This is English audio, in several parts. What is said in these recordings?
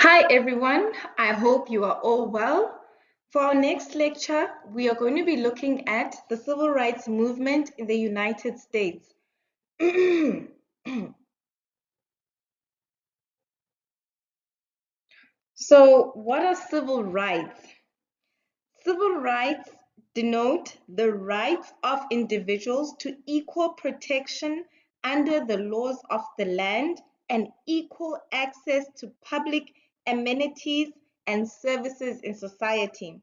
Hi everyone, I hope you are all well. For our next lecture, we are going to be looking at the civil rights movement in the United States. So, what are civil rights? Civil rights denote the rights of individuals to equal protection under the laws of the land and equal access to public amenities and services in society.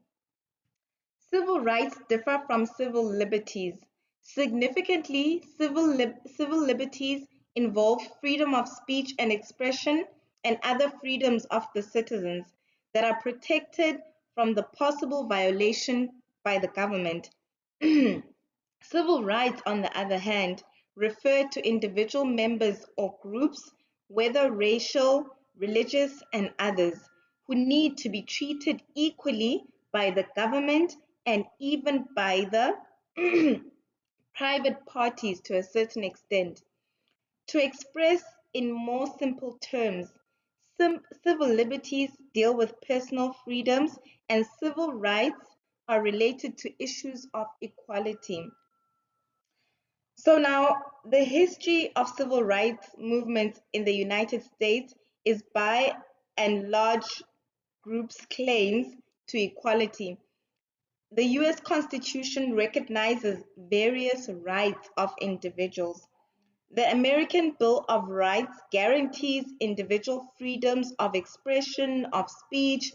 Civil rights differ from civil liberties. Significantly, civil liberties involve freedom of speech and expression and other freedoms of the citizens that are protected from the possible violation by the government. Civil rights, on the other hand, refer to individual members or groups, whether racial, religious, and others, who need to be treated equally by the government and even by the private parties to a certain extent. To express in more simple terms, civil liberties deal with personal freedoms and civil rights are related to issues of equality. So now, the history of civil rights movements in the United States is by and large groups' claims to equality. The US Constitution recognizes various rights of individuals. The American Bill of Rights guarantees individual freedoms of expression, of speech,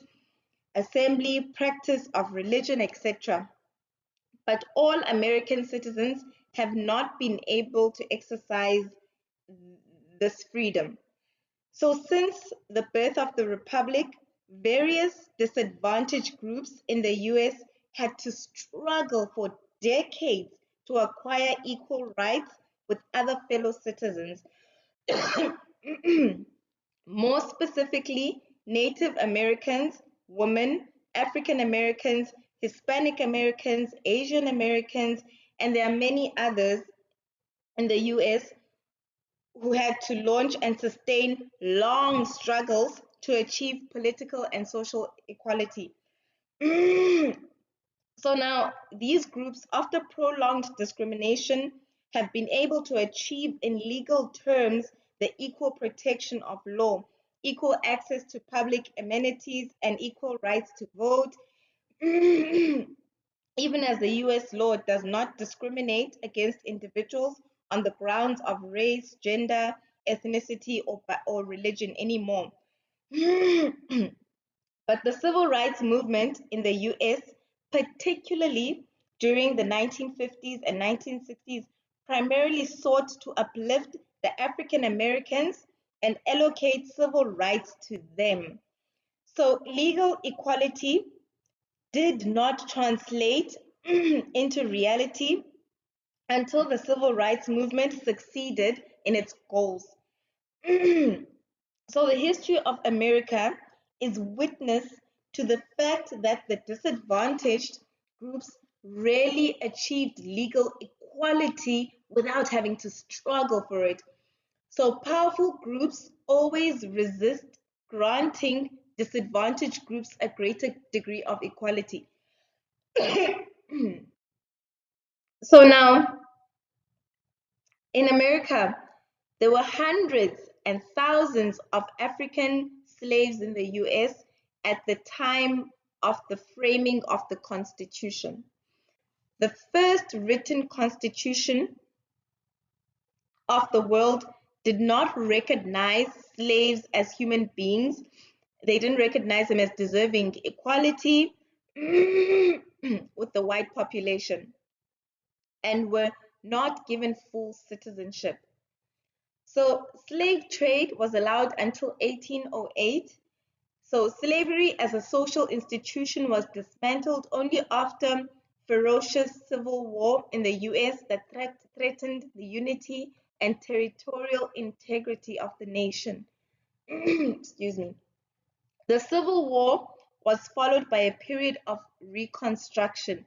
assembly, practice of religion, etc. But all American citizens have not been able to exercise this freedom. So, since the birth of the Republic, various disadvantaged groups in the US had to struggle for decades to acquire equal rights with other fellow citizens. More specifically, Native Americans, women, African Americans, Hispanic Americans, Asian Americans, and there are many others in the US who had to launch and sustain long struggles to achieve political and social equality. So now these groups, after prolonged discrimination, have been able to achieve in legal terms the equal protection of law, equal access to public amenities, and equal rights to vote, even as the US law does not discriminate against individuals on the grounds of race, gender, ethnicity, or religion anymore. But the civil rights movement in the US, particularly during the 1950s and 1960s, primarily sought to uplift the African Americans and allocate civil rights to them. So legal equality did not translate into reality until the civil rights movement succeeded in its goals. So the history of America is witness to the fact that the disadvantaged groups rarely achieved legal equality without having to struggle for it. So powerful groups always resist granting disadvantaged groups a greater degree of equality. So now, in America, there were hundreds and thousands of African slaves in the US at the time of the framing of the Constitution. The first written constitution of the world did not recognize slaves as human beings. They didn't recognize them as deserving equality with the white population and were not given full citizenship. So slave trade was allowed until 1808. So slavery as a social institution was dismantled only after ferocious civil war in the US that threatened the unity and territorial integrity of the nation. Excuse me. The Civil War was followed by a period of Reconstruction.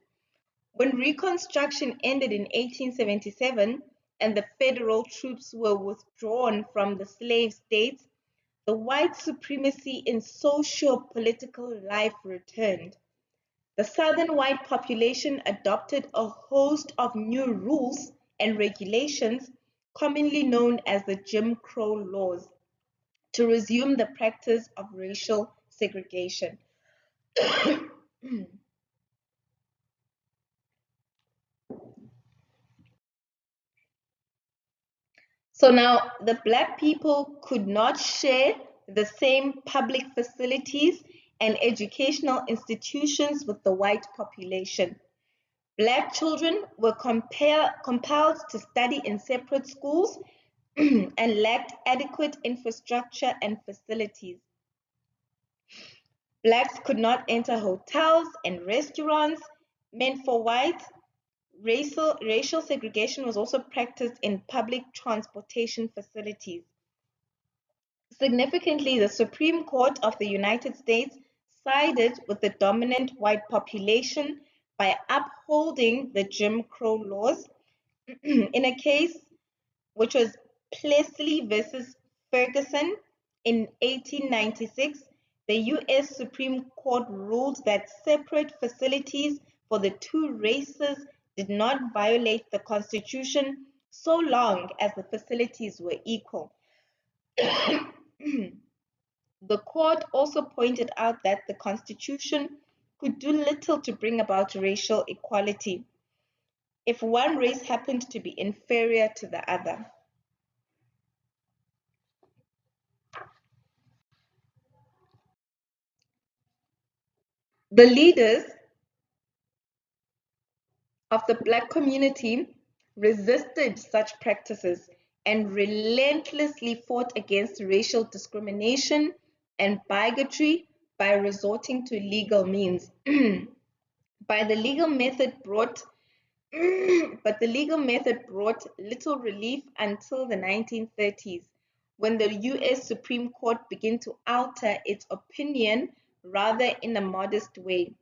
When Reconstruction ended in 1877 and the federal troops were withdrawn from the slave states, the white supremacy in socio-political life returned. The Southern white population adopted a host of new rules and regulations, commonly known as the Jim Crow laws, to resume the practice of racial segregation. So now the Black people could not share the same public facilities and educational institutions with the white population. Black children were compelled to study in separate schools and lacked adequate infrastructure and facilities. Blacks could not enter hotels and restaurants meant for whites. Racial segregation was also practiced in public transportation facilities. Significantly, the Supreme Court of the United States sided with the dominant white population by upholding the Jim Crow laws in a case which was Plessy versus Ferguson in 1896. The U.S. Supreme Court ruled that separate facilities for the two races did not violate the Constitution so long as the facilities were equal. The court also pointed out that the Constitution could do little to bring about racial equality if one race happened to be inferior to the other. The leaders of the Black community resisted such practices and relentlessly fought against racial discrimination and bigotry by resorting to legal means. But the legal method brought little relief until the 1930s, when the U.S. Supreme Court began to alter its opinion rather in a modest way.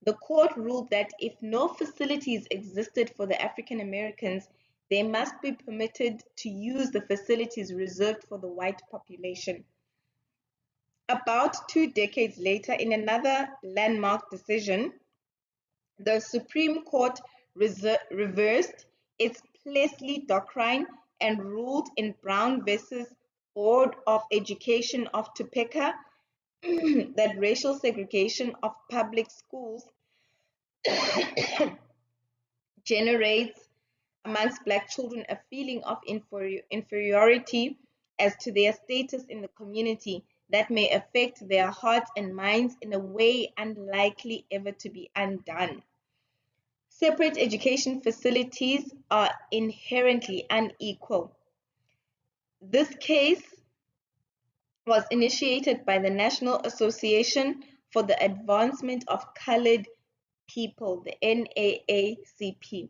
The court ruled that if no facilities existed for the African Americans, they must be permitted to use the facilities reserved for the white population. About 2 decades later, in another landmark decision, the Supreme Court reversed its Plessy doctrine and ruled in Brown versus Board of Education of Topeka that racial segregation of public schools generates amongst Black children a feeling of inferiority as to their status in the community that may affect their hearts and minds in a way unlikely ever to be undone. Separate education facilities are inherently unequal. This case was initiated by the National Association for the Advancement of Colored People, the NAACP,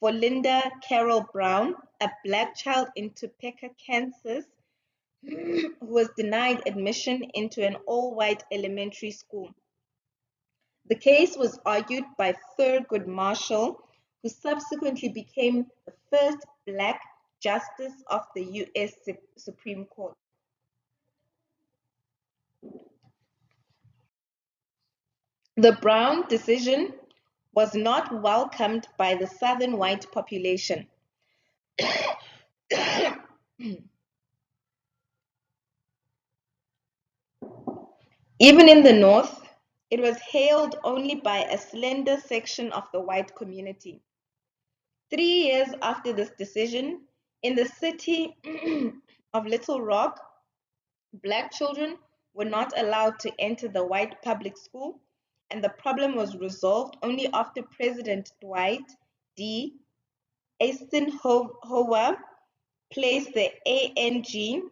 for Linda Carroll Brown, a Black child in Topeka, Kansas, who was denied admission into an all-white elementary school. The case was argued by Thurgood Marshall, who subsequently became the first Black justice of the U.S. Supreme Court. The Brown decision was not welcomed by the Southern white population. Even in the North, it was hailed only by a slender section of the white community. 3 years after this decision, in the city of Little Rock, Black children were not allowed to enter the white public school, and the problem was resolved only after President Dwight D. Eisenhower placed the ANG,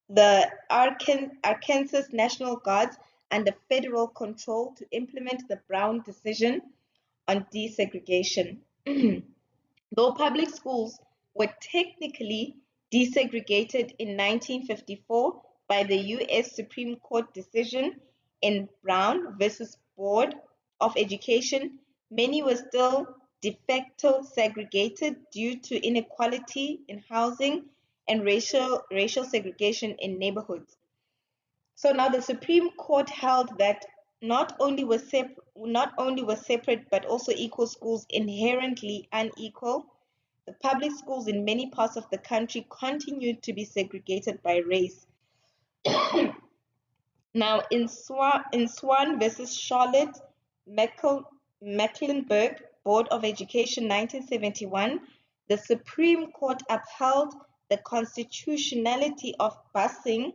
the Arkansas National Guards, under federal control to implement the Brown decision on desegregation. Though public schools were technically desegregated in 1954 by the U.S. Supreme Court decision in Brown versus Board of Education, many were still de facto segregated due to inequality in housing and racial segregation in neighborhoods. So now the Supreme Court held that not only were separate but also equal schools inherently unequal. The public schools in many parts of the country continued to be segregated by race. Now, in Swan versus Charlotte Mecklenburg Board of Education 1971, the Supreme Court upheld the constitutionality of busing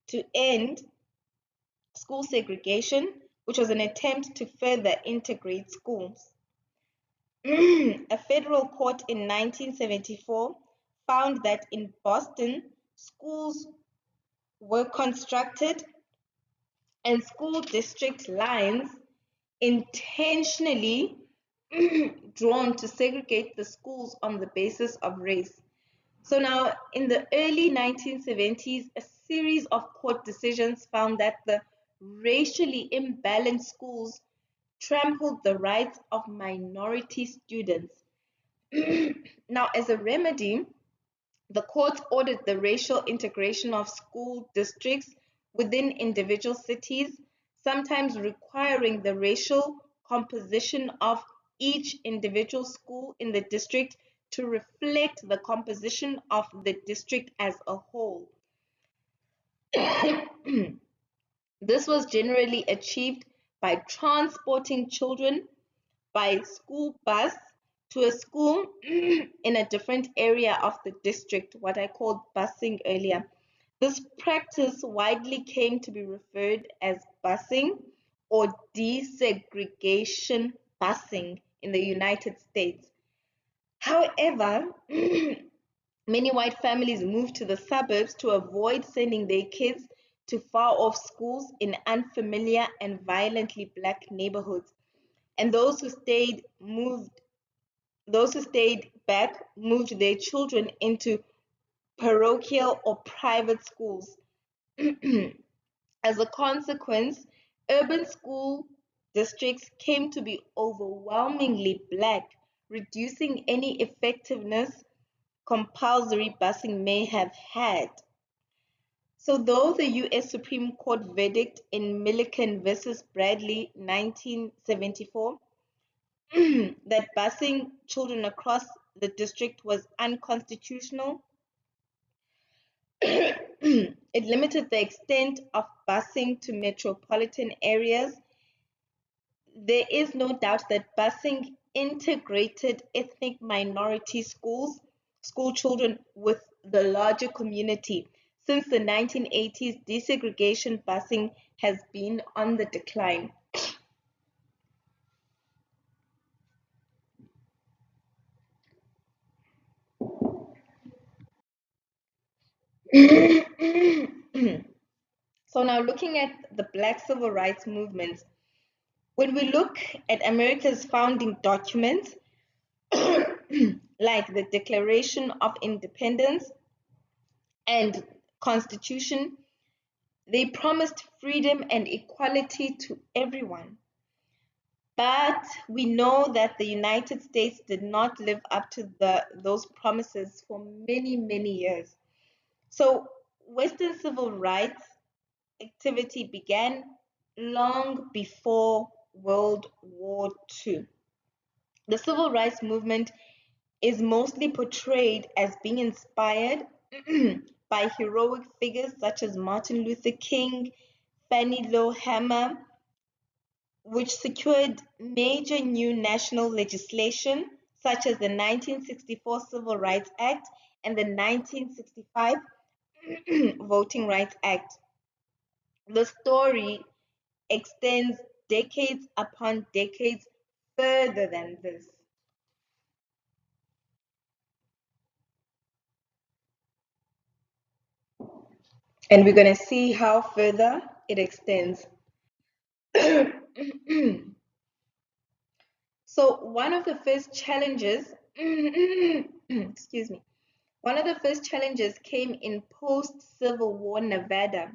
to end school segregation, which was an attempt to further integrate schools. A federal court in 1974 found that in Boston, schools were constructed and school district lines intentionally drawn to segregate the schools on the basis of race. So now, in the early 1970s, a series of court decisions found that the racially imbalanced schools trampled the rights of minority students. Now, as a remedy, the court ordered the racial integration of school districts within individual cities, sometimes requiring the racial composition of each individual school in the district to reflect the composition of the district as a whole. This was generally achieved by transporting children by school bus to a school in a different area of the district, what I called busing earlier. This practice widely came to be referred as busing or desegregation busing in the United States. However, many white families moved to the suburbs to avoid sending their kids to far-off schools in unfamiliar and violently black neighborhoods. And those who stayed back moved their children into parochial or private schools. As a consequence, urban school districts came to be overwhelmingly black, reducing any effectiveness compulsory busing may have had. So though the U.S. Supreme Court verdict in Milliken versus Bradley 1974 that busing children across the district was unconstitutional, it limited the extent of busing to metropolitan areas. There is no doubt that busing integrated ethnic minority school children with the larger community. Since the 1980s, desegregation busing has been on the decline. So now looking at the Black Civil Rights Movement, when we look at America's founding documents, like the Declaration of Independence and Constitution, they promised freedom and equality to everyone. But we know that the United States did not live up to those promises for many, many years. So Western civil rights activity began long before World War II. The civil rights movement is mostly portrayed as being inspired by heroic figures such as Martin Luther King, Fannie Lou Hamer, which secured major new national legislation such as the 1964 Civil Rights Act and the 1965 Voting Rights Act. The story extends decades upon decades further than this. And we're going to see how further it extends. So one of the first challenges, excuse me, one of the first challenges came in post-Civil War Nevada.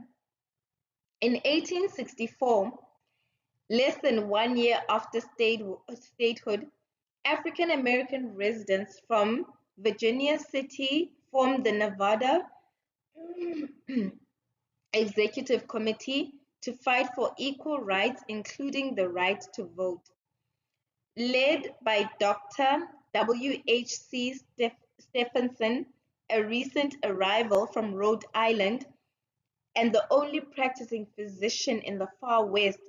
In 1864, less than 1 year after statehood, African American residents from Virginia City, formed the Nevada Executive Committee to fight for equal rights, including the right to vote. Led by Dr. W.H.C. Stephenson, a recent arrival from Rhode Island and the only practicing physician in the far West,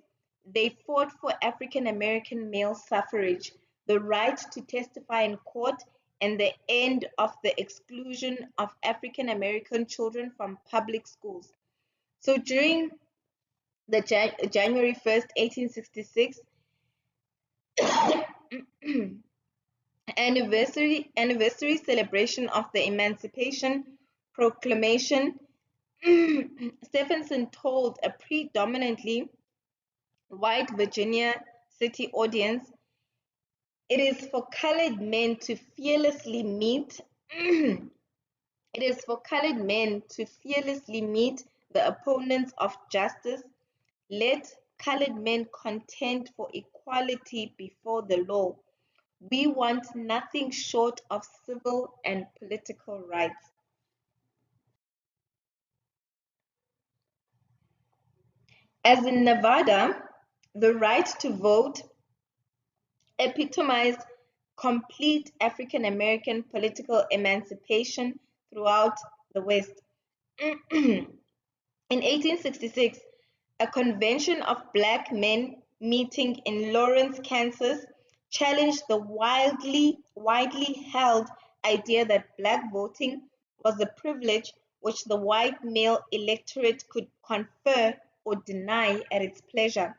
they fought for African American male suffrage, the right to testify in court, and the end of the exclusion of African American children from public schools. So during the January 1st, 1866 anniversary celebration of the Emancipation Proclamation, Stephenson told a predominantly white Virginia City audience, "It is for colored men to fearlessly meet it is for colored men to fearlessly meet the opponents of justice. Let colored men contend for equality before the law. We want nothing short of civil and political rights." As in Nevada, the right to vote epitomized complete African American political emancipation throughout the West. In 1866, a convention of black men meeting in Lawrence, Kansas, challenged the widely held idea that black voting was a privilege which the white male electorate could confer or deny at its pleasure.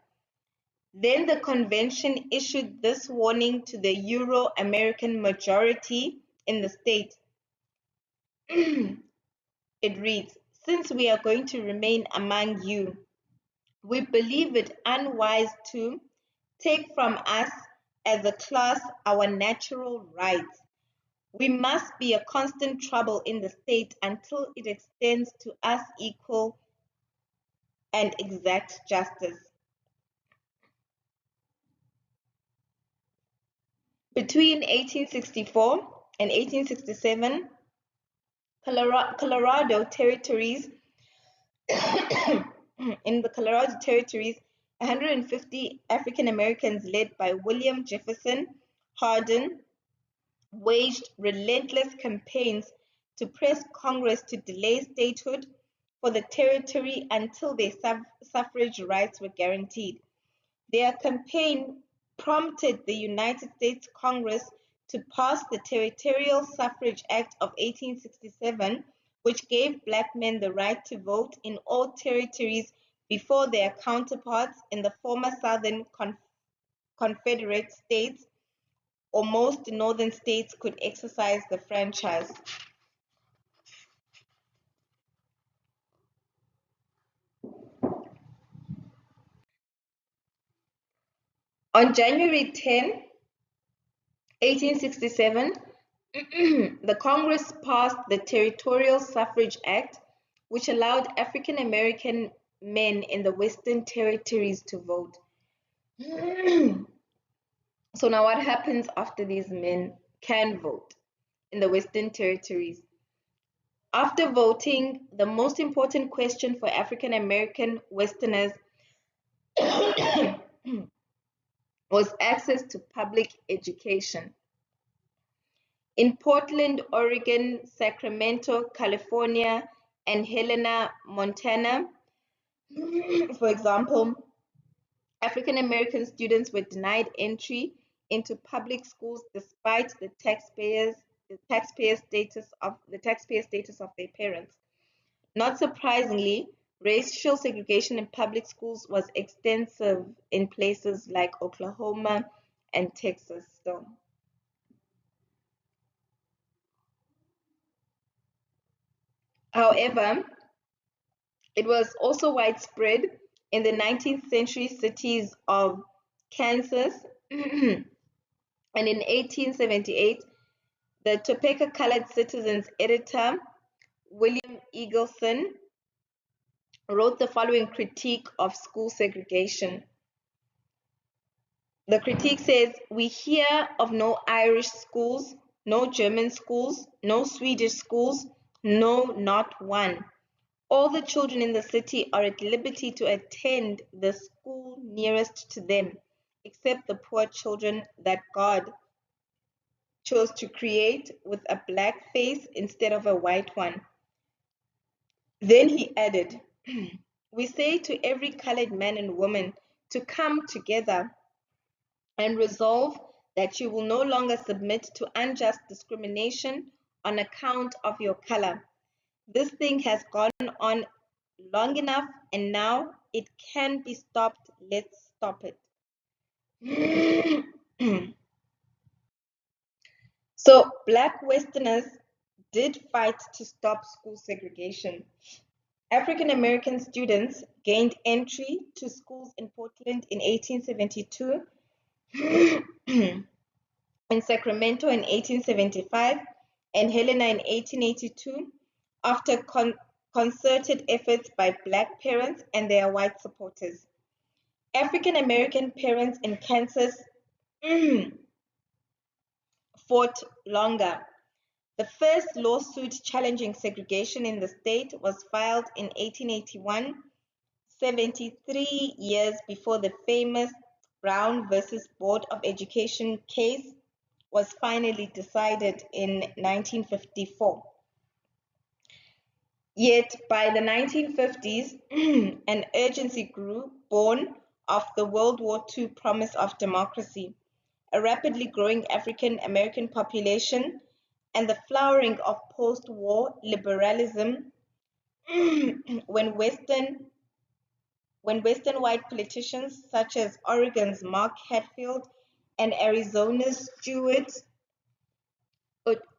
Then the convention issued this warning to the Euro-American majority in the state. It reads, "Since we are going to remain among you, we believe it unwise to take from us as a class our natural rights. We must be a constant trouble in the state until it extends to us equal and exact justice." Between 1864 and 1867, Colorado territories in the Colorado territories, 150 African Americans led by William Jefferson Hardin waged relentless campaigns to press Congress to delay statehood for the territory until their suffrage rights were guaranteed. Their campaign prompted the United States Congress to pass the Territorial Suffrage Act of 1867, which gave black men the right to vote in all territories before their counterparts in the former Southern Confederate states or most northern states could exercise the franchise. On January 10, 1867, the Congress passed the Territorial Suffrage Act, which allowed African American men in the Western territories to vote. So now what happens after these men can vote in the Western territories? After voting, the most important question for African American Westerners was access to public education. In Portland, Oregon, Sacramento, California, and Helena, Montana, for example, African American students were denied entry into public schools despite the taxpayer status of their parents. Not surprisingly, racial segregation in public schools was extensive in places like Oklahoma and Texas. However, it was also widespread in the 19th century cities of Kansas, and in 1878, the Topeka Colored Citizens editor, William Eagleson, wrote the following critique of school segregation. The critique says, "We hear of no Irish schools no German schools, no Swedish schools, no, not one. All the children in the city are at liberty to attend the school nearest to them, except the poor children that God chose to create with a black face instead of a white one. Then he added, we say to every colored man and woman to come together and resolve that you will no longer submit to unjust discrimination on account of your color. This thing has gone on long enough and now it can be stopped. Let's stop it. So Black Westerners did fight to stop school segregation. African American students gained entry to schools in Portland in 1872, in Sacramento in 1875, and Helena in 1882, after concerted efforts by Black parents and their white supporters. African American parents in Kansas fought longer. The first lawsuit challenging segregation in the state was filed in 1881, 73 years before the famous Brown versus Board of Education case was finally decided in 1954. Yet by the 1950s, an urgency grew, born of the World War II promise of democracy, a rapidly growing African American population, and the flowering of post-war liberalism. when Western white politicians such as Oregon's Mark Hatfield and Arizona's Stuart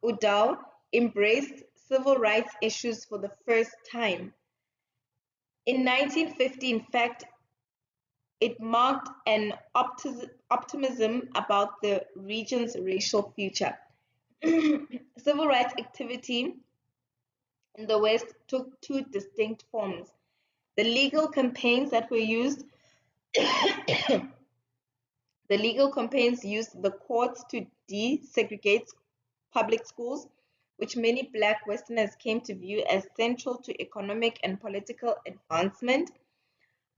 Udall embraced civil rights issues for the first time. In 1950, in fact, it marked an optimism about the region's racial future. Civil rights activity in the West took two distinct forms. The legal campaigns that were used The legal campaigns used the courts to desegregate public schools, which many Black Westerners came to view as central to economic and political advancement.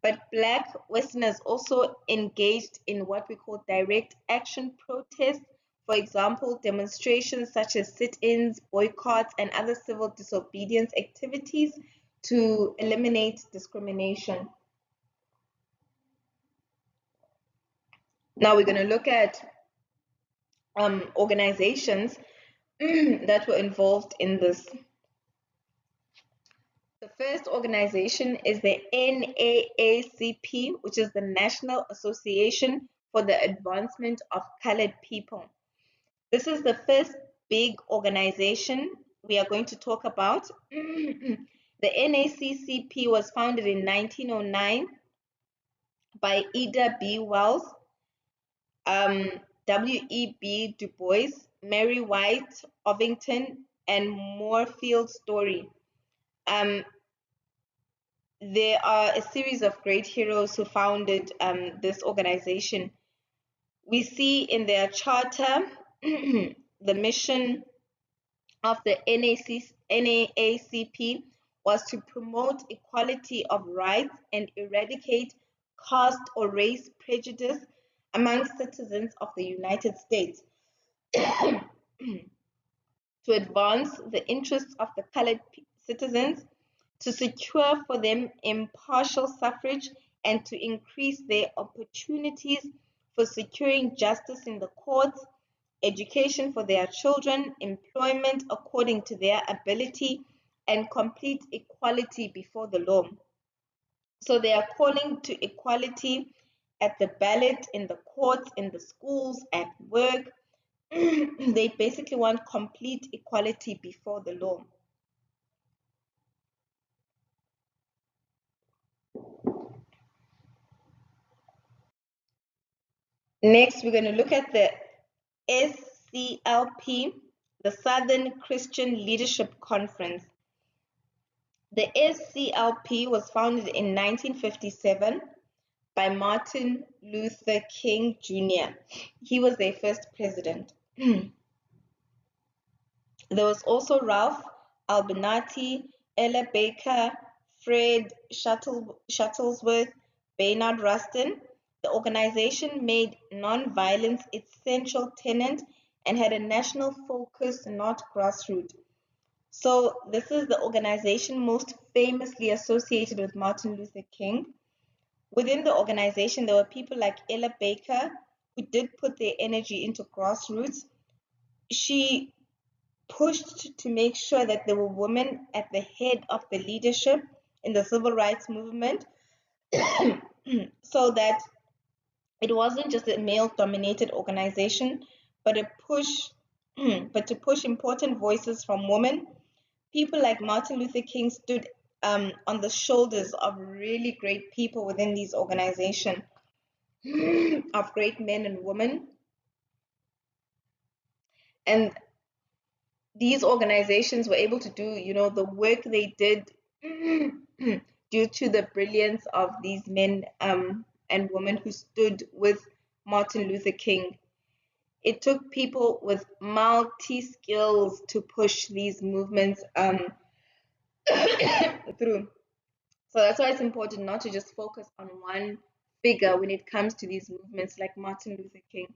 But Black Westerners also engaged in what we call direct action protests, for example, demonstrations such as sit-ins, boycotts, and other civil disobedience activities to eliminate discrimination. Now we're going to look at organizations that were involved in this. The first organization is the NAACP, which is the National Association for the Advancement of Colored People. This is the first big organization we are going to talk about. The NAACP was founded in 1909 by Ida B. Wells, W.E.B. Du Bois, Mary White Ovington, and Moorfield Story. There are a series of great heroes who founded this organization. We see in their charter the mission of the NAACP was to promote equality of rights and eradicate caste or race prejudice among citizens of the United States, to advance the interests of the colored citizens, to secure for them impartial suffrage, and to increase their opportunities for securing justice in the courts, education for their children, employment according to their ability, and complete equality before the law. So they are calling to equality at the ballot, in the courts, in the schools, at work. They basically want complete equality before the law. Next, we're going to look at the SCLP, the Southern Christian Leadership Conference. The SCLP was founded in 1957 by Martin Luther King Jr. He was their first president. There was also Ralph Abernathy, Ella Baker, Fred Shuttlesworth, Bernard Rustin. The organization made nonviolence its central tenet and had a national focus, not grassroots. So this is the organization most famously associated with Martin Luther King. Within the organization, there were people like Ella Baker, who did put their energy into grassroots. She pushed to make sure that there were women at the head of the leadership in the civil rights movement so that it wasn't just a male dominated organization, but a push but to push important voices from women. People like Martin Luther King stood on the shoulders of really great people within these organizations, of great men and women. And these organizations were able to do, the work they did due to the brilliance of these men and women who stood with Martin Luther King. It took people with multi skills to push these movements through. So that's why it's important not to just focus on one figure when it comes to these movements like Martin Luther King.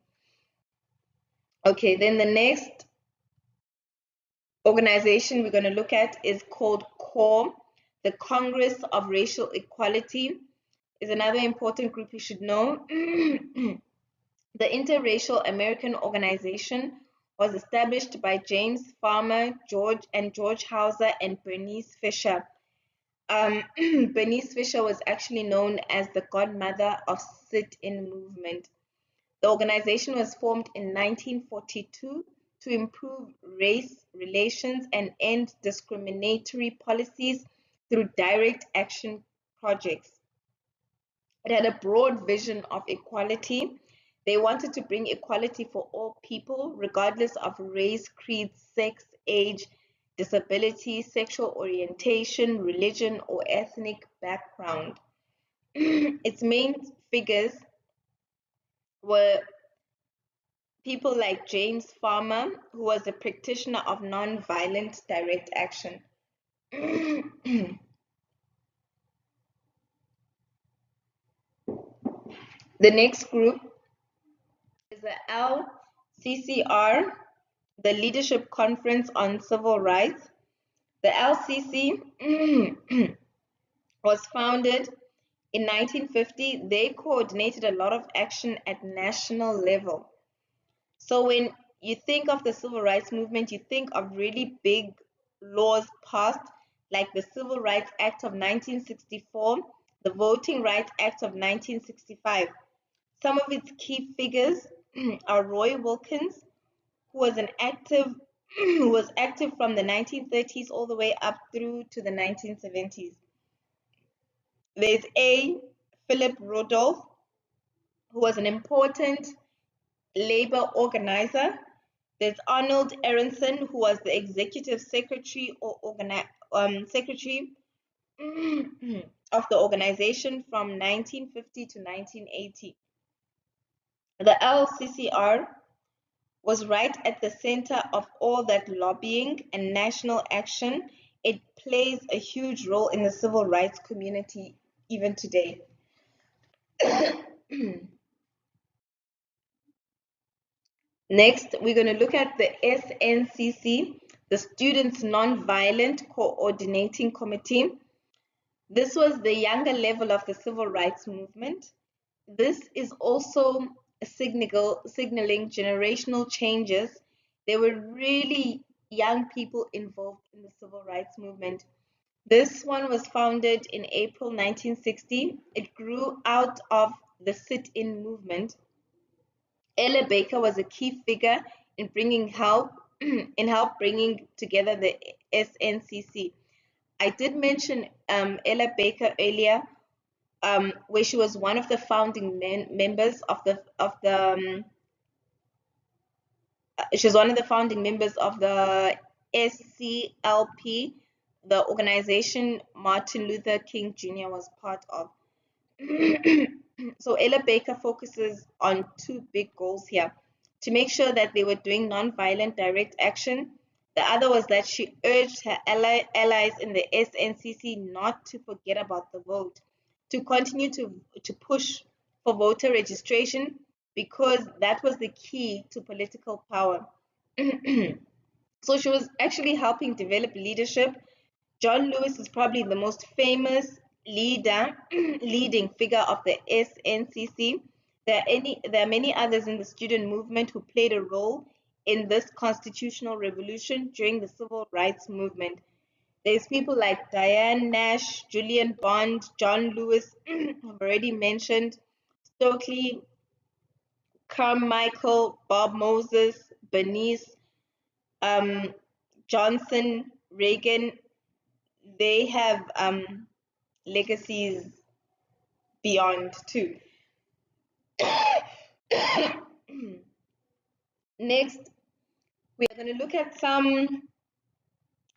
Okay, then the next organization we're going to look at is called CORE. The Congress of Racial Equality is another important group you should know. The Interracial American Organization was established by James Farmer, George Hauser, and Bernice Fisher. Bernice Fisher was actually known as the godmother of sit-in movement. The organization was formed in 1942 to improve race relations and end discriminatory policies through direct action projects. It had a broad vision of equality. They wanted to bring equality for all people, regardless of race, creed, sex, age, disability, sexual orientation, religion, or ethnic background. Its main figures were people like James Farmer, who was a practitioner of nonviolent direct action. The next group is the LCCR, the Leadership Conference on Civil Rights. The LCC was founded in 1950. They coordinated a lot of action at national level. So when you think of the civil rights movement, you think of really big laws passed, like the Civil Rights Act of 1964, the Voting Rights Act of 1965. Some of its key figures are Roy Wilkins, who was an active who was active from the 1930s all the way up through to the 1970s. There's A. Philip Rudolph, who was an important labor organizer. There's Arnold Aronson, who was the executive secretary or secretary of the organization from 1950 to 1980. The LCCR was right at the center of all that lobbying and national action. It plays a huge role in the civil rights community even today. Next, we're going to look at the SNCC, the Students Nonviolent Coordinating Committee. This was the younger level of the civil rights movement. This is also signaling generational changes. There were really young people involved in the civil rights movement. This one was founded in April 1960. It grew out of the sit-in movement. Ella Baker was a key figure in bringing help bringing together the SNCC. I did mention Ella Baker earlier, where she was one of the founding members of the she was one of the founding members of the SCLP, the organization Martin Luther King Jr. was part of. So Ella Baker focuses on two big goals here: to make sure that they were doing nonviolent direct action The other was that she urged her allies in the SNCC not to forget about the vote, to continue to push for voter registration because that was the key to political power. So she was actually helping develop leadership. John Lewis is probably the most famous leading figure of the SNCC. There are many others in the student movement who played a role in this constitutional revolution during the civil rights movement. There's people like Diane Nash, Julian Bond, John Lewis, I've already mentioned, Stokely Carmichael, Bob Moses, Bernice um, Johnson, Reagan. They have legacies beyond too. Next, we are going to look at some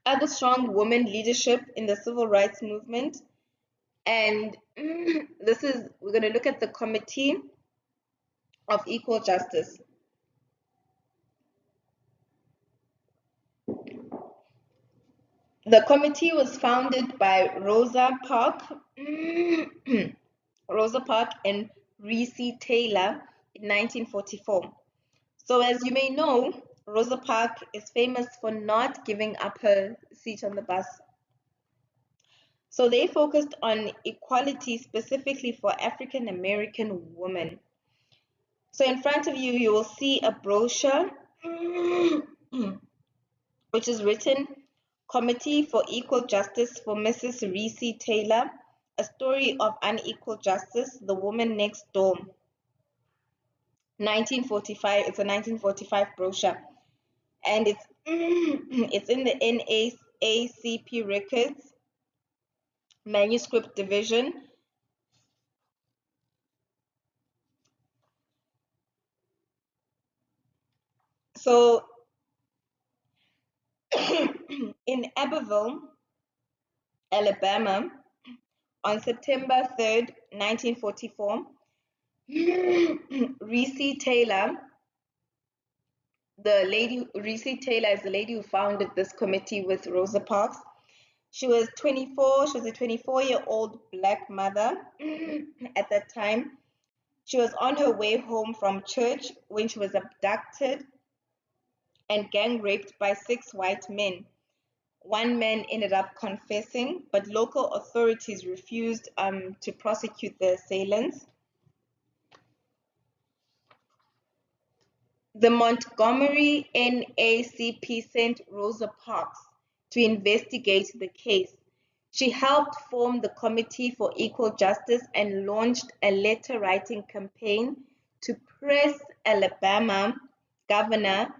other strong women leadership in the civil rights movement. And we're going to look at the Committee of Equal Justice. The committee was founded by Rosa Parks, Rosa Parks and Recy Taylor in 1944. So as you may know, Rosa Parks is famous for not giving up her seat on the bus. So they focused on equality specifically for African American women. So in front of you, you will see a brochure which is written Committee for Equal Justice for Mrs. Recy Taylor, A Story of Unequal Justice, The Woman Next Door. 1945, it's a 1945 brochure. And it's it's in the NAACP Records Manuscript Division. So in Abbeville, Alabama, on September 3rd, 1944, Recy Taylor, Recy Taylor is the lady who founded this committee with Rosa Parks. She was 24, she was a 24-year-old black mother at that time. She was on her way home from church when she was abducted and gang raped by 6 white men. One man ended up confessing, but local authorities refused to prosecute the assailants. The Montgomery NAACP sent Rosa Parks to investigate the case. She helped form the Committee for Equal Justice and launched a letter-writing campaign to press Alabama Governor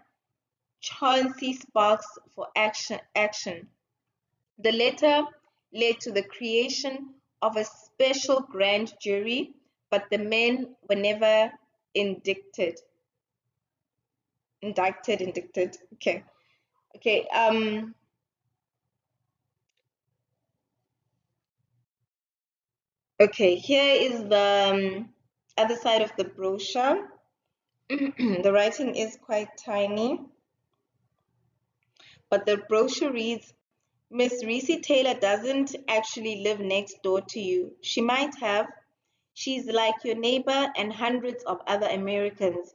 Chauncey Sparks for action. The letter led to the creation of a special grand jury, but the men were never indicted. Okay. Okay. Okay. Here is the other side of the brochure. The writing is quite tiny, but the brochure reads, Miss Recy Taylor doesn't actually live next door to you. She might have. She's like your neighbor and hundreds of other Americans.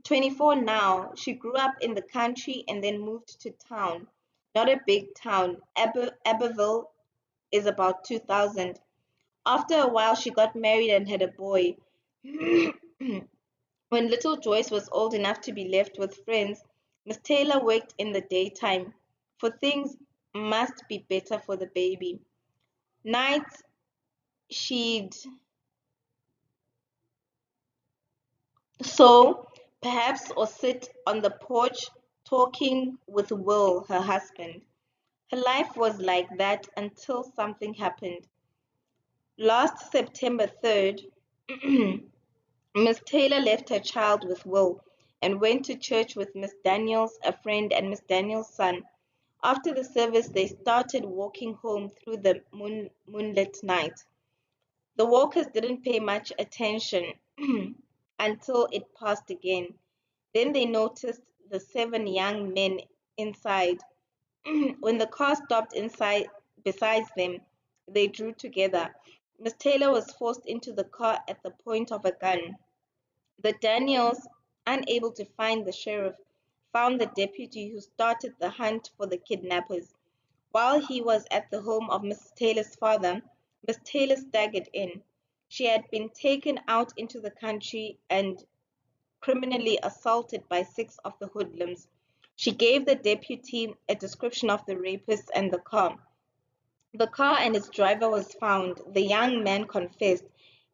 24 now. She grew up in the country and then moved to town. Not a big town. Abbeville is about 2,000. After a while, she got married and had a boy. When little Joyce was old enough to be left with friends, Miss Taylor worked in the daytime, for things must be better for the baby. Nights, she'd sew, perhaps, or sit on the porch talking with Will, her husband. Her life was like that until something happened. Last September 3rd, Miss Taylor left her child with Will and went to church with Miss Daniels, a friend, and Miss Daniels' son. After the service, they started walking home through the moonlit night. The walkers didn't pay much attention until it passed again. Then they noticed the 7 young men inside. When the car stopped inside besides them, they drew together. Miss Taylor was forced into the car at the point of a gun. The Daniels, unable to find the sheriff, found the deputy who started the hunt for the kidnappers. While he was at the home of Mrs. Taylor's father, Miss Taylor staggered in. She had been taken out into the country and criminally assaulted by 6 of the hoodlums. She gave the deputy a description of the rapist and the car. The car and its driver was found. The young man confessed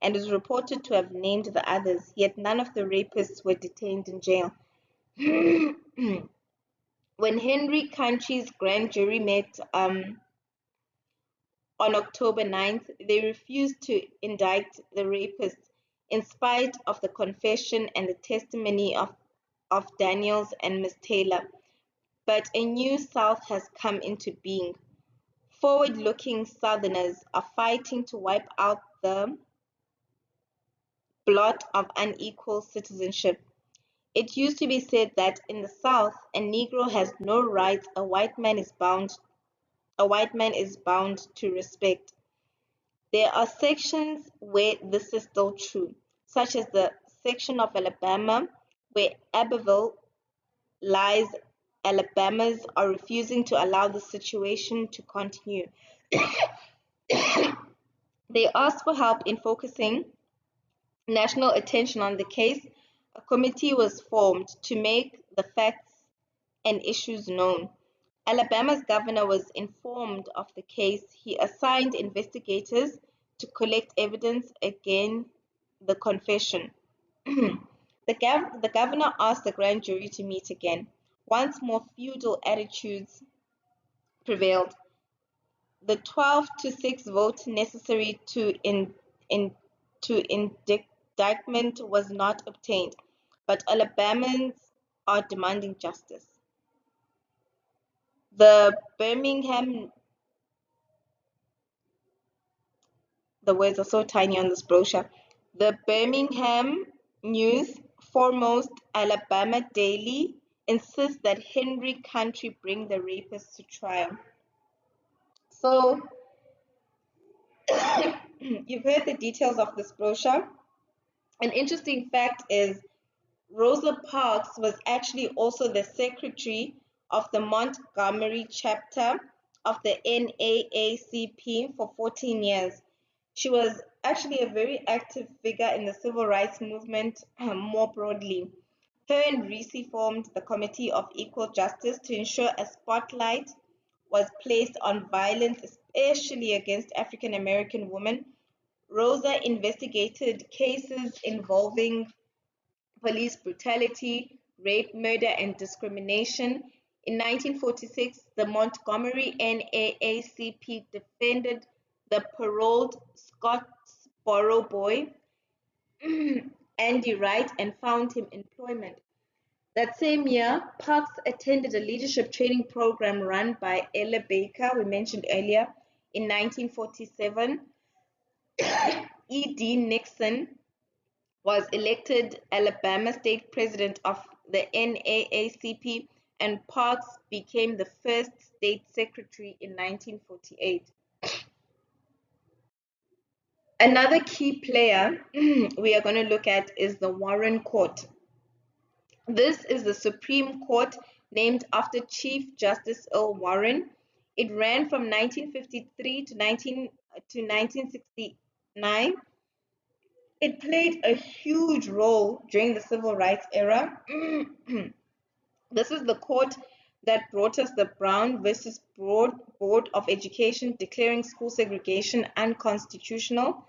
and is reported to have named the others, yet none of the rapists were detained in jail. When Henry County's grand jury met on October 9th, they refused to indict the rapists in spite of the confession and the testimony of Daniels and Miss Taylor. But a new South has come into being. Forward-looking Southerners are fighting to wipe out the blot of unequal citizenship. It used to be said that in the South, a Negro has no rights a white man is bound to respect. There are sections where this is still true, such as the section of Alabama where Abbeville lies. Alabamans are refusing to allow the situation to continue. They asked for help in focusing national attention on the case. A committee was formed to make the facts and issues known. Alabama's governor was informed of the case. He assigned investigators to collect evidence against the confession. The governor asked the grand jury to meet again. Once more, feudal attitudes prevailed. The 12-6 vote necessary to indictment was not obtained, but Alabamans are demanding justice. The Birmingham, the words are so tiny on this brochure. The Birmingham News, foremost Alabama daily, insists that Henry County bring the rapists to trial. So, you've heard the details of this brochure. An interesting fact is Rosa Parks was actually also the secretary of the Montgomery chapter of the NAACP for 14 years. She was actually a very active figure in the civil rights movement more broadly. Her and Reese formed the Committee of Equal Justice to ensure a spotlight was placed on violence, especially against African American women. Rosa investigated cases involving police brutality, rape, murder, and discrimination. In 1946, the Montgomery NAACP defended the paroled Scottsboro boy, Andy Wright, and found him employment. That same year, Parks attended a leadership training program run by Ella Baker, we mentioned earlier. In 1947, E.D. Nixon was elected Alabama state president of the NAACP, and Parks became the first state secretary in 1948. Another key player we are going to look at is the Warren Court. This is the Supreme Court named after Chief Justice Earl Warren. It ran from 1953 to 1969. It played a huge role during the civil rights era. This is the court that brought us the Brown versus Board of Education declaring school segregation unconstitutional.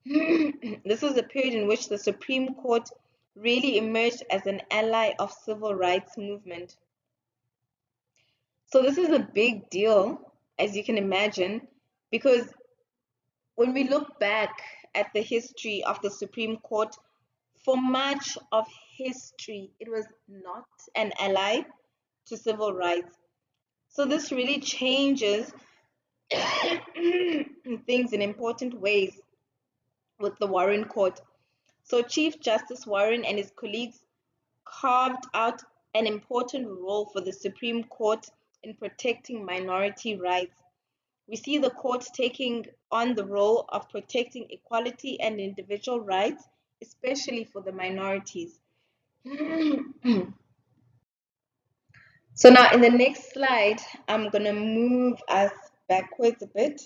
This is a period in which the Supreme Court really emerged as an ally of civil rights movement. So this is a big deal, as you can imagine, because when we look back at the history of the Supreme Court, for much of history, it was not an ally to civil rights. So this really changes things in important ways with the Warren Court. So Chief Justice Warren and his colleagues carved out an important role for the Supreme Court in protecting minority rights. We see the court taking on the role of protecting equality and individual rights, especially for the minorities. So now in the next slide, I'm going to move us backwards a bit.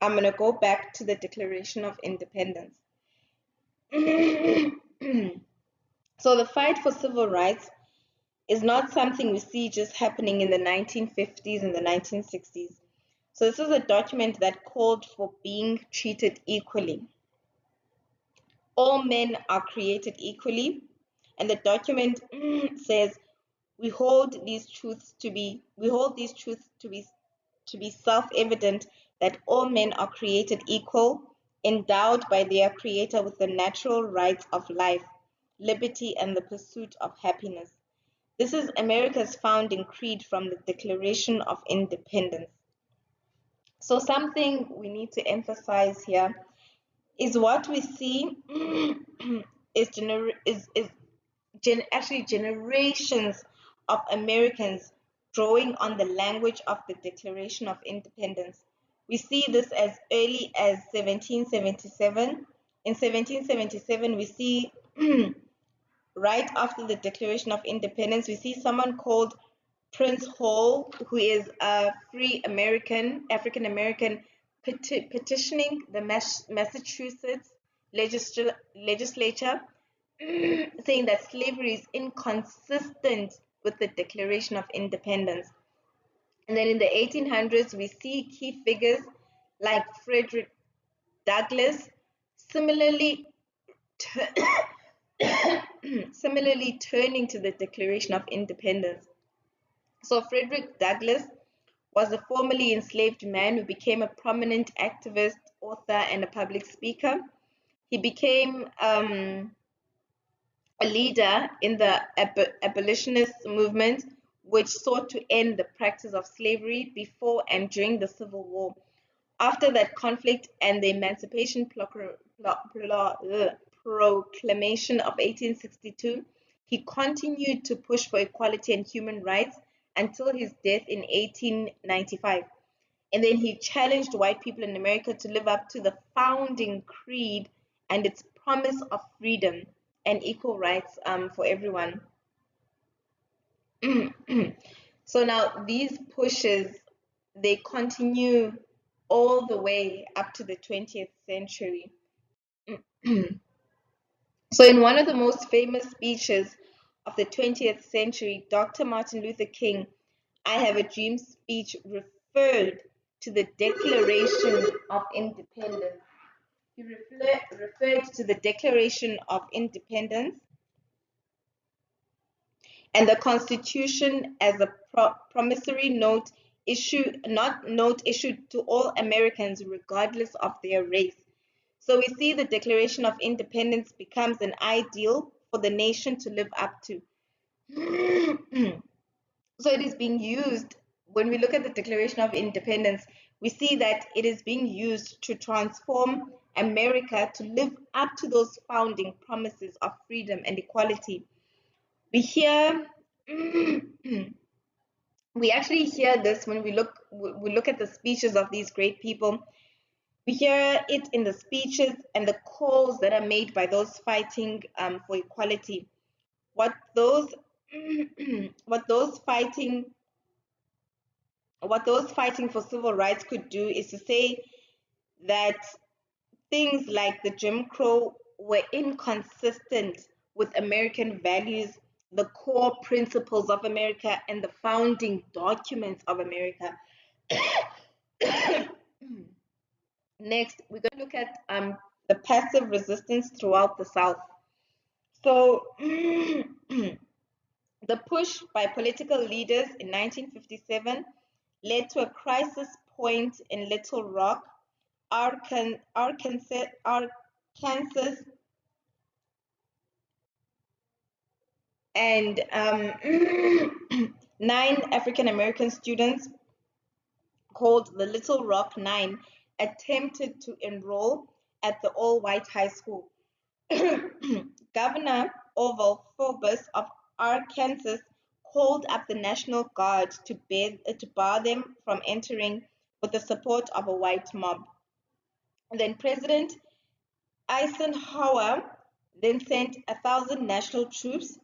I'm going to go back to the Declaration of Independence. So the fight for civil rights is not something we see just happening in the 1950s and the 1960s. So this is a document that called for being treated equally. All men are created equally, and the document says we hold these truths to be self-evident that all men are created equal, endowed by their creator with the natural rights of life, liberty, and the pursuit of happiness. This is America's founding creed from the Declaration of Independence. So something we need to emphasize here is what we see actually generations of Americans drawing on the language of the Declaration of Independence. We see this as early as 1777. In 1777, we see right after the Declaration of Independence, we see someone called Prince Hall, who is a free African American, petitioning the Massachusetts legislature, saying that slavery is inconsistent with the Declaration of Independence. And then in the 1800s, we see key figures like Frederick Douglass similarly turning to the Declaration of Independence. So Frederick Douglass was a formerly enslaved man who became a prominent activist, author, and a public speaker. He became a leader in the abolitionist movement, which sought to end the practice of slavery before and during the Civil War. After that conflict and the Emancipation Proclamation of 1862, he continued to push for equality and human rights until his death in 1895. And then he challenged white people in America to live up to the founding creed and its promise of freedom and equal rights for everyone. So now these pushes, they continue all the way up to the 20th century. So in one of the most famous speeches of the 20th century, Dr. Martin Luther King, I Have a Dream speech referred to the Declaration of Independence. He referred to the Declaration of Independence and the Constitution as a promissory note issued to all Americans regardless of their race. So we see the Declaration of Independence becomes an ideal for the nation to live up to. So it is being used, when we look at the Declaration of Independence, we see that it is being used to transform America to live up to those founding promises of freedom and equality. We hear, we actually hear this when we look at the speeches of these great people. We hear it in the speeches and the calls that are made by those fighting for equality. What those fighting for civil rights could do is to say that things like the Jim Crow were inconsistent with American values, the core principles of America, and the founding documents of America. Next, we're going to look at the passive resistance throughout the South. So, the push by political leaders in 1957 led to a crisis point in Little Rock, Arkansas, and 9 African American students called the Little Rock Nine attempted to enroll at the all-white high school. Governor Orval Forbes of Arkansas called up the National Guard to bar them from entering with the support of a white mob. And then President Eisenhower then sent 1,000 national troops.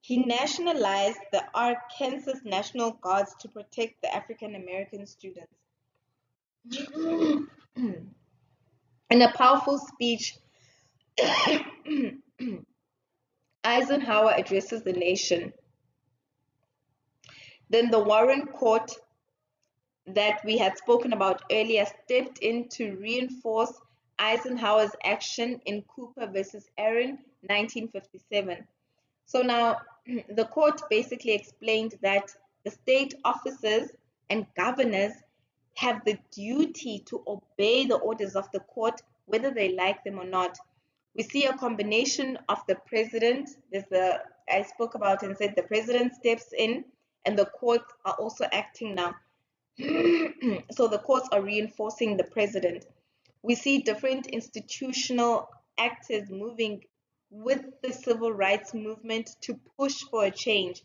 He nationalized the Arkansas National Guards to protect the African American students. In a powerful speech, Eisenhower addresses the nation. Then the Warren Court that we had spoken about earlier stepped in to reinforce Eisenhower's action in Cooper versus Aaron, 1957. So now the court basically explained that the state officers and governors have the duty to obey the orders of the court, whether they like them or not. We see a combination of the president. I spoke about and said the president steps in and the courts are also acting now. So the courts are reinforcing the president. We see different institutional actors moving with the civil rights movement to push for a change.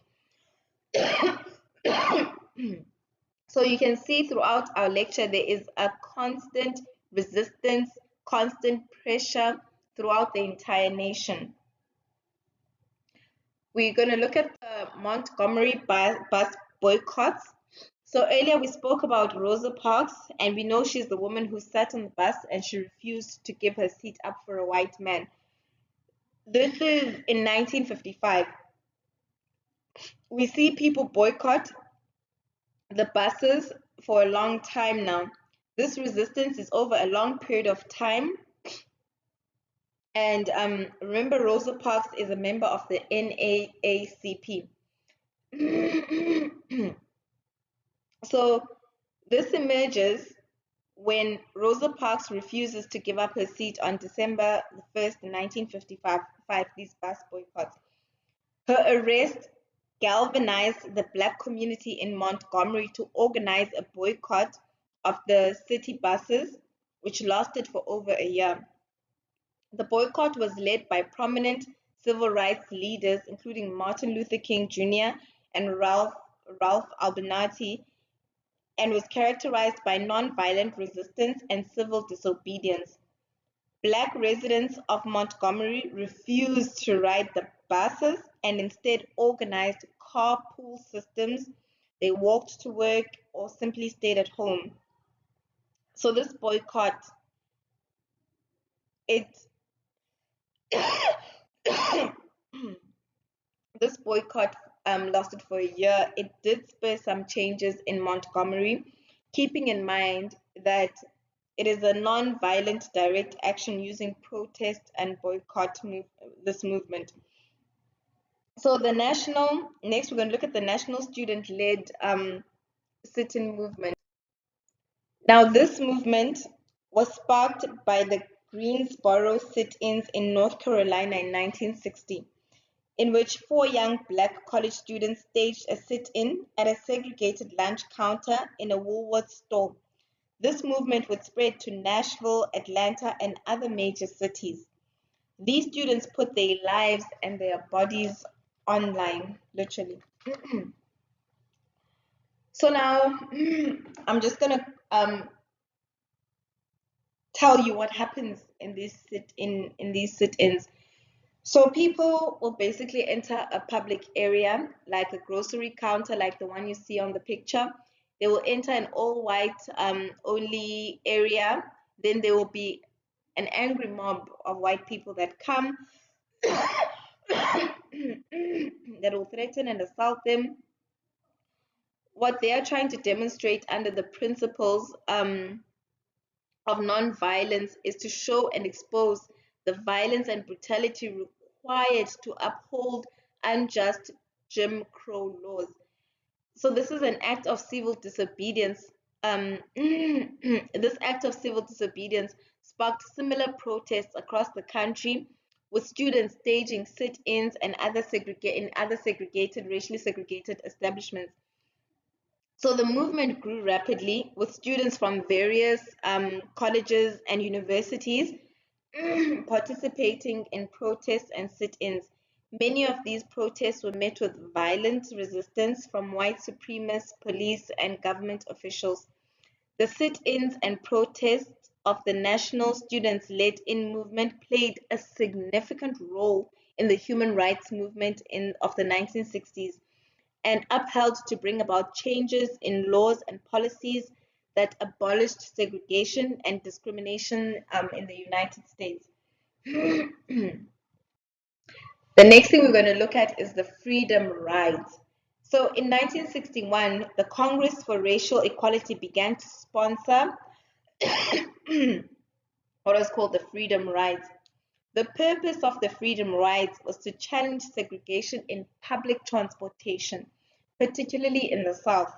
So you can see throughout our lecture there is a constant resistance, constant pressure throughout the entire nation. We're going to look at the Montgomery bus boycotts. So earlier we spoke about Rosa Parks, and we know she's the woman who sat on the bus and she refused to give her seat up for a white man. This is in 1955. We see people boycott the buses for a long time now. This resistance is over a long period of time. And remember, Rosa Parks is a member of the NAACP. So this emerges when Rosa Parks refuses to give up her seat on December 1st, 1955, these bus boycotts. Her arrest galvanized the Black community in Montgomery to organize a boycott of the city buses, which lasted for over a year. The boycott was led by prominent civil rights leaders, including Martin Luther King Jr. and Ralph Abernathy, and was characterized by nonviolent resistance and civil disobedience. Black residents of Montgomery refused to ride the buses and instead organized carpool systems. They walked to work or simply stayed at home. So this boycott, this boycott lasted for a year. It did spur some changes in Montgomery, keeping in mind that it is a non-violent direct action using protest and boycott this movement. So next we're going to look at the national student-led sit-in movement. Now this movement was sparked by the Greensboro sit-ins in North Carolina in 1960. In which 4 young Black college students staged a sit-in at a segregated lunch counter in a Woolworths store. This movement would spread to Nashville, Atlanta, and other major cities. These students put their lives and their bodies online, literally. So now, I'm just going to tell you what happens in these sit-ins. So people will basically enter a public area, like a grocery counter, like the one you see on the picture. They will enter an all-white only area. Then there will be an angry mob of white people that come that will threaten and assault them. What they are trying to demonstrate under the principles of non-violence is to show and expose the violence and brutality required to uphold unjust Jim Crow laws. So this is an act of civil disobedience. This act of civil disobedience sparked similar protests across the country, with students staging sit-ins and in other racially segregated establishments. So the movement grew rapidly, with students from various colleges and universities participating in protests and sit-ins. Many of these protests were met with violent resistance from white supremacist police and government officials. The sit-ins and protests of the National Students-Led-In movement played a significant role in the human rights movement of the 1960s and upheld to bring about changes in laws and policies that abolished segregation and discrimination in the United States. The next thing we're going to look at is the freedom rides. So in 1961, the Congress for Racial Equality began to sponsor what was called the Freedom Rides. The purpose of the Freedom Rides was to challenge segregation in public transportation, particularly in the South,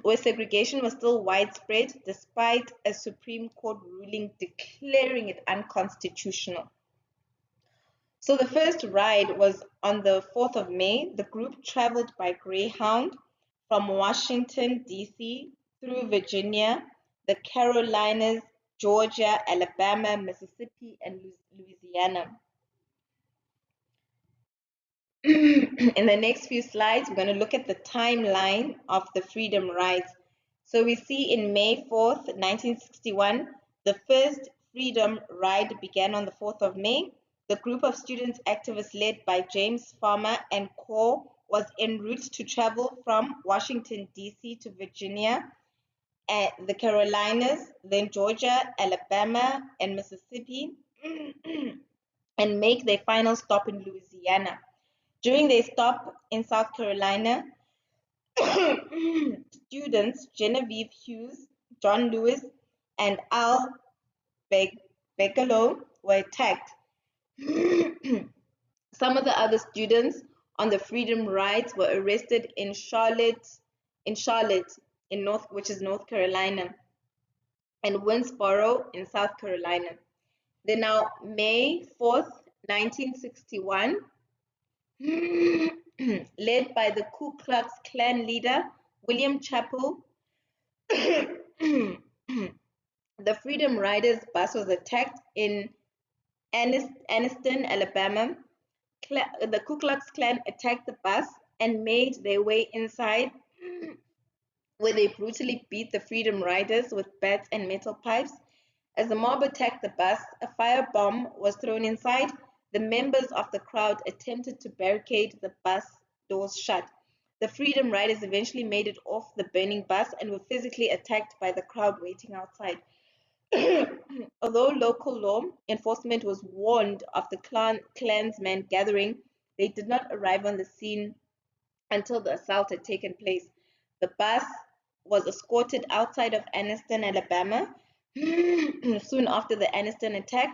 where segregation was still widespread despite a Supreme Court ruling declaring it unconstitutional. So the first ride was on the 4th of May. The group traveled by Greyhound from Washington, D.C. through Virginia, the Carolinas, Georgia, Alabama, Mississippi, and Louisiana. In the next few slides, we're going to look at the timeline of the freedom rides. So we see in May 4th, 1961, the first freedom ride began on the 4th of May. The group of students activists led by James Farmer and co. was en route to travel from Washington, D.C. to Virginia, the Carolinas, then Georgia, Alabama, and Mississippi, and make their final stop in Louisiana. During their stop in South Carolina, students Genevieve Hughes, John Lewis, and Al Bigelow were attacked. Some of the other students on the freedom rides were arrested in Charlotte, which is North Carolina, and Winsboro in South Carolina. Then now May 4th, 1961, led by the Ku Klux Klan leader William Chappell, the Freedom Riders bus was attacked in Anniston, Alabama. The Ku Klux Klan attacked the bus and made their way inside, where they brutally beat the Freedom Riders with bats and metal pipes. As the mob attacked the bus, a firebomb was thrown inside. The members of the crowd attempted to barricade the bus doors shut. The Freedom Riders eventually made it off the burning bus and were physically attacked by the crowd waiting outside. Although local law enforcement was warned of the Klansmen gathering, they did not arrive on the scene until the assault had taken place. The bus was escorted outside of Anniston, Alabama. Soon after the Anniston attack,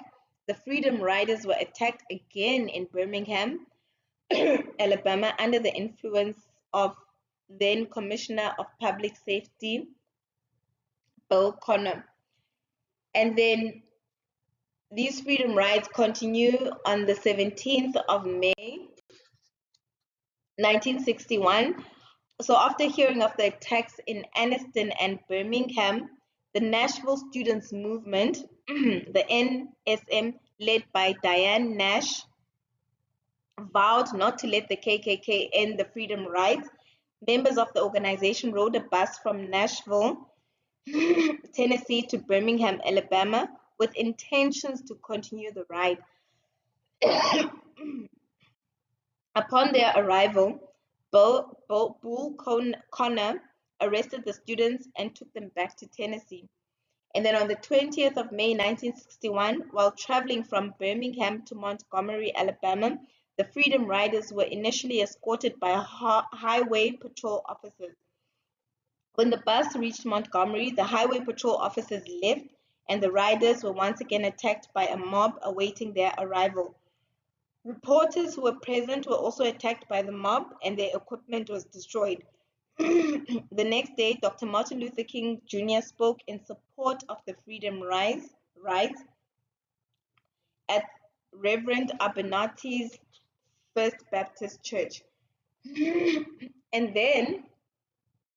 the Freedom Riders were attacked again in Birmingham, Alabama, under the influence of then Commissioner of Public Safety, Bill Connor. And then these freedom rides continue on the 17th of May, 1961. So after hearing of the attacks in Anniston and Birmingham, the Nashville Students Movement, the NSM, led by Diane Nash, vowed not to let the KKK end the freedom rides. Members of the organization rode a bus from Nashville, Tennessee to Birmingham, Alabama, with intentions to continue the ride. Upon their arrival, Bull Connor arrested the students and took them back to Tennessee. And then on the 20th of May 1961, while traveling from Birmingham to Montgomery, Alabama, the Freedom Riders were initially escorted by highway patrol officers. When the bus reached Montgomery, the highway patrol officers left, and the riders were once again attacked by a mob awaiting their arrival. Reporters who were present were also attacked by the mob, and their equipment was destroyed. The next day, Dr. Martin Luther King Jr. spoke in support of the Freedom Rides at Reverend Abernathy's First Baptist Church. And then,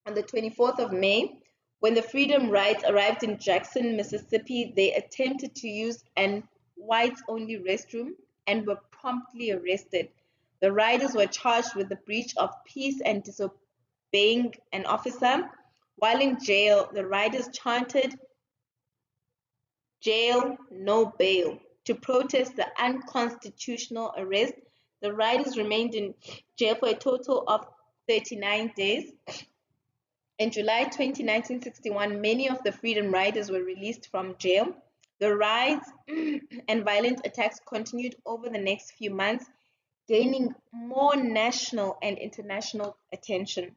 on the 24th of May, when the Freedom Rides arrived in Jackson, Mississippi, they attempted to use an whites-only restroom and were promptly arrested. The riders were charged with the breach of peace and disobeying an officer. While in jail, the riders chanted, "Jail, no bail," to protest the unconstitutional arrest. The riders remained in jail for a total of 39 days. In July 20, 1961, many of the Freedom Riders were released from jail. The riots and violent attacks continued over the next few months, gaining more national and international attention.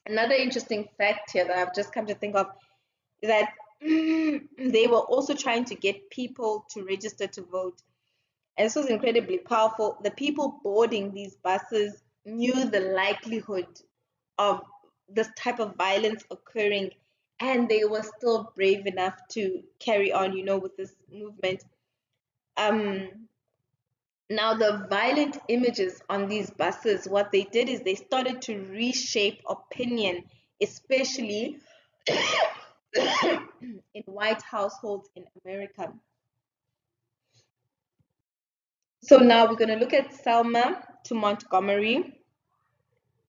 Another interesting fact here that I've just come to think of is that they were also trying to get people to register to vote. And this was incredibly powerful. The people boarding these buses knew the likelihood of this type of violence occurring, and they were still brave enough to carry on, with this movement. Now, the violent images on these buses, what they did is they started to reshape opinion, especially in white households in America. So now we're going to look at Selma to Montgomery.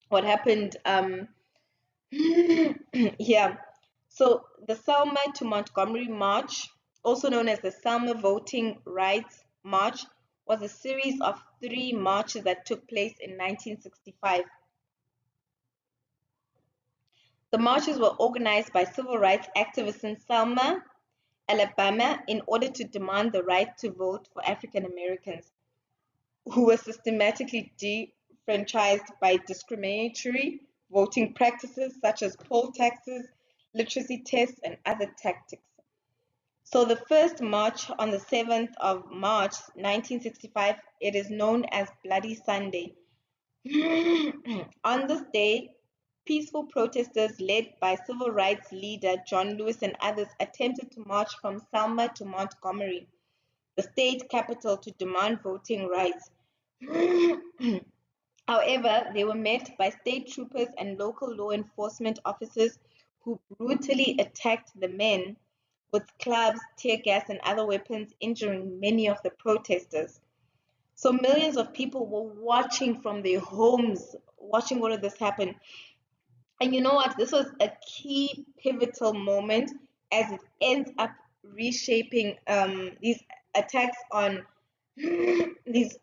What happened here? So the Selma to Montgomery March, also known as the Selma Voting Rights March, was a series of 3 marches that took place in 1965. The marches were organized by civil rights activists in Selma, Alabama, in order to demand the right to vote for African Americans who were systematically defranchised by discriminatory voting practices such as poll taxes, literacy tests, and other tactics. So the first march on the 7th of March 1965, it is known as Bloody Sunday. On this day, peaceful protesters led by civil rights leader John Lewis and others attempted to march from Selma to Montgomery, the state capital, to demand voting rights. However, they were met by state troopers and local law enforcement officers who brutally attacked the men with clubs, tear gas, and other weapons, injuring many of the protesters. So millions of people were watching from their homes, watching all of this happen. And you know what? This was a key pivotal moment as it ends up reshaping these attacks on these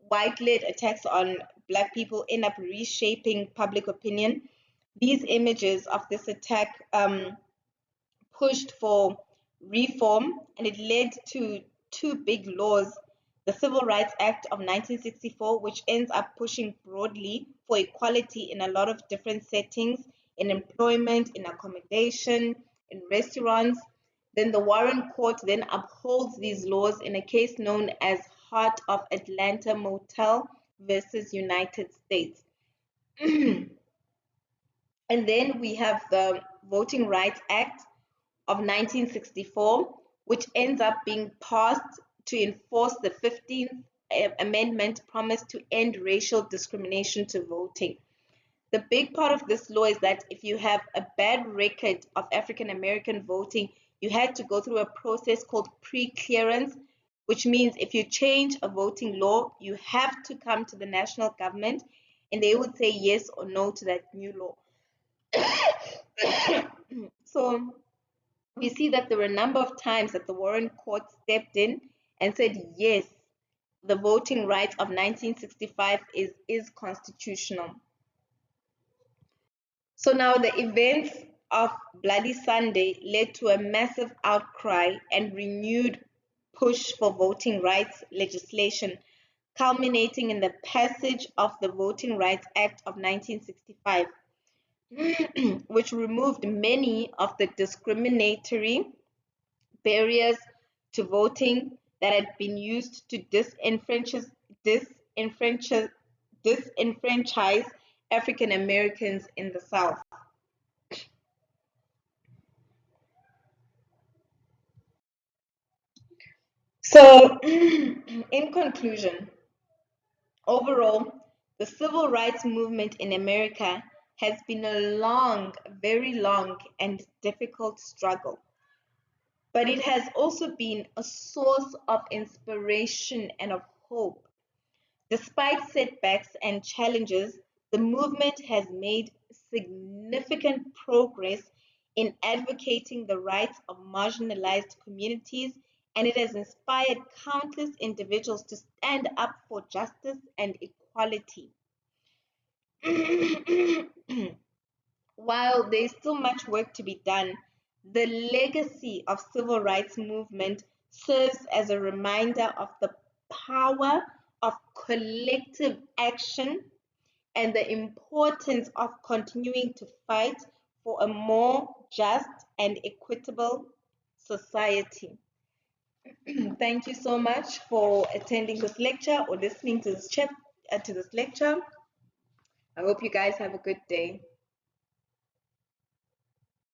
white-led attacks on Black people end up reshaping public opinion. These images of this attack pushed for reform, and it led to 2 big laws: the Civil Rights Act of 1964, which ends up pushing broadly for equality in a lot of different settings, in employment, in accommodation, in restaurants. Then the Warren Court then upholds these laws in a case known as Heart of Atlanta Motel versus United States. And then we have the Voting Rights Act of 1964, which ends up being passed to enforce the 15th Amendment promise to end racial discrimination to voting. The big part of this law is that if you have a bad record of African American voting, you had to go through a process called pre-clearance, which means if you change a voting law, you have to come to the national government and they would say yes or no to that new law. So we see that there were a number of times that the Warren Court stepped in and said, yes, the Voting Rights of 1965 is constitutional. So now the events of Bloody Sunday led to a massive outcry and renewed push for voting rights legislation, culminating in the passage of the Voting Rights Act of 1965, which removed many of the discriminatory barriers to voting that had been used to disenfranchise African Americans in the South. So, in conclusion, overall, the civil rights movement in America has been a long, very long, and difficult struggle. but it has also been a source of inspiration and of hope. Despite setbacks and challenges, the movement has made significant progress in advocating the rights of marginalized communities, and it has inspired countless individuals to stand up for justice and equality. While there is still much work to be done, the legacy of civil rights movement serves as a reminder of the power of collective action and the importance of continuing to fight for a more just and equitable society. Thank you so much for attending this lecture or listening to this lecture. I hope you guys have a good day.